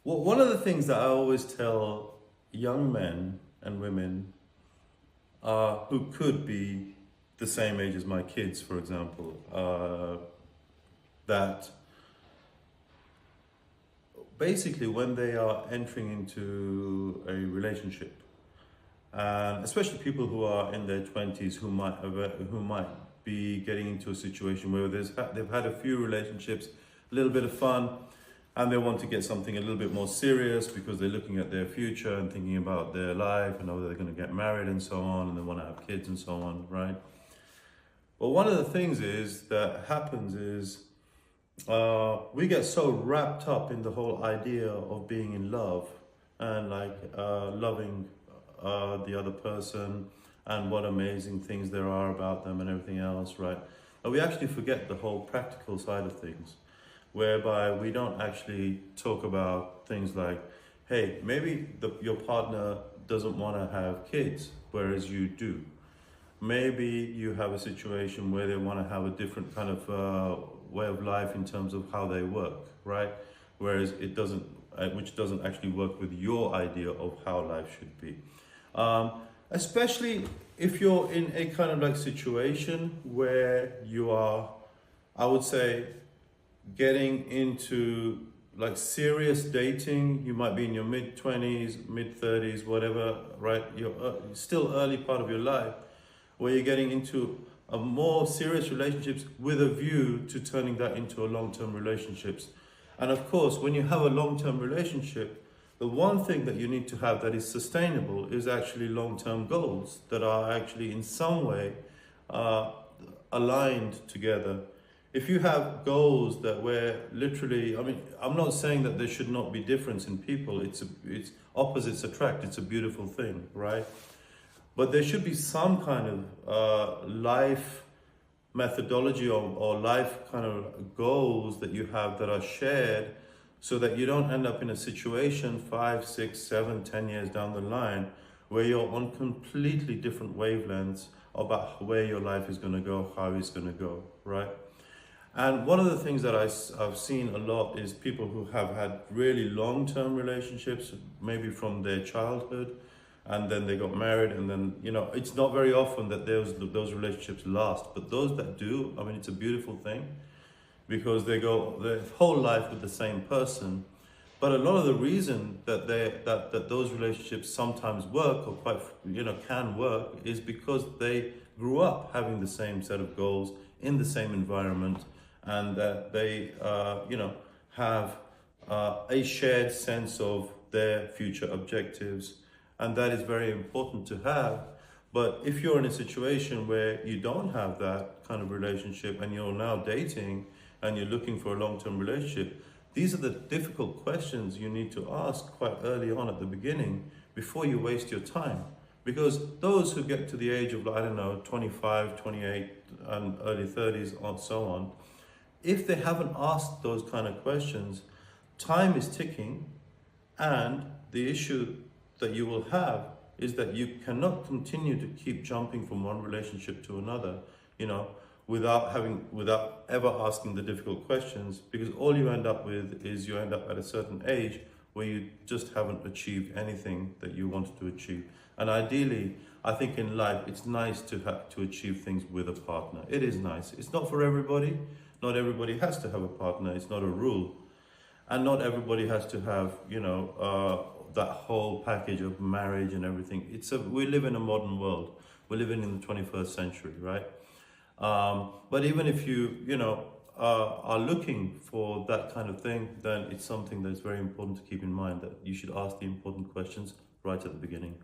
Well, one of the things that I always tell young men and women who could be the same age as my kids, for example, that basically when they are entering into a relationship, and especially people who are in their 20s who might be getting into a situation where they've had a few relationships, a little bit of fun, and they want to get something a little bit more serious because they're looking at their future and thinking about their life and whether they're going to get married and so on, and they want to have kids and so on, right? Well, one of the things that happens is we get so wrapped up in the whole idea of being in love and loving the other person and what amazing things there are about them and everything else, right? But we actually forget the whole practical side of things, whereby we don't actually talk about things like, hey, maybe your partner doesn't want to have kids, whereas you do. Maybe you have a situation where they want to have a different kind of way of life in terms of how they work, right? Whereas it doesn't, which doesn't actually work with your idea of how life should be. Especially if you're in a kind of like situation where you are, I would say, getting into like serious dating. You might be in your mid-20s, mid-30s, whatever, right? You're still early part of your life where you're getting into a more serious relationships with a view to turning that into a long-term relationships. And of course, when you have a long-term relationship, the one thing that you need to have that is sustainable is actually long-term goals that are actually in some way aligned together. If you have goals that where literally, I mean, I'm not saying that there should not be difference in people. It's opposites attract. It's a beautiful thing, right? But there should be some kind of life methodology or life kind of goals that you have that are shared, so that you don't end up in a situation 5, 6, 7, 10 years down the line where you're on completely different wavelengths about where your life is going to go, how it's going to go, right? And one of the things that I've seen a lot is people who have had really long-term relationships, maybe from their childhood, and then they got married, and then, you know, it's not very often that those relationships last, but those that do, I mean, it's a beautiful thing, because they go their whole life with the same person. But a lot of the reason that that those relationships sometimes work, or quite, you know, can work, is because they grew up having the same set of goals in the same environment, and that they you know, have a shared sense of their future objectives, and that is very important to have. But if you're in a situation where you don't have that kind of relationship and you're now dating and you're looking for a long-term relationship, these are the difficult questions you need to ask quite early on at the beginning before you waste your time. Because those who get to the age of, I don't know, 25, 28 and early 30s and so on, if they haven't asked those kind of questions, time is ticking, and the issue that you will have is that you cannot continue to keep jumping from one relationship to another, you know, without ever asking the difficult questions, because all you end up with is you end up at a certain age where you just haven't achieved anything that you wanted to achieve. And ideally, I think in life, it's nice to have to achieve things with a partner. It is nice. It's not for everybody. Not everybody has to have a partner. It's not a rule. And not everybody has to have, you know, that whole package of marriage and everything. We live in a modern world. We're living in the 21st century, right? But even if you know, are looking for that kind of thing, then it's something that's very important to keep in mind, that you should ask the important questions right at the beginning.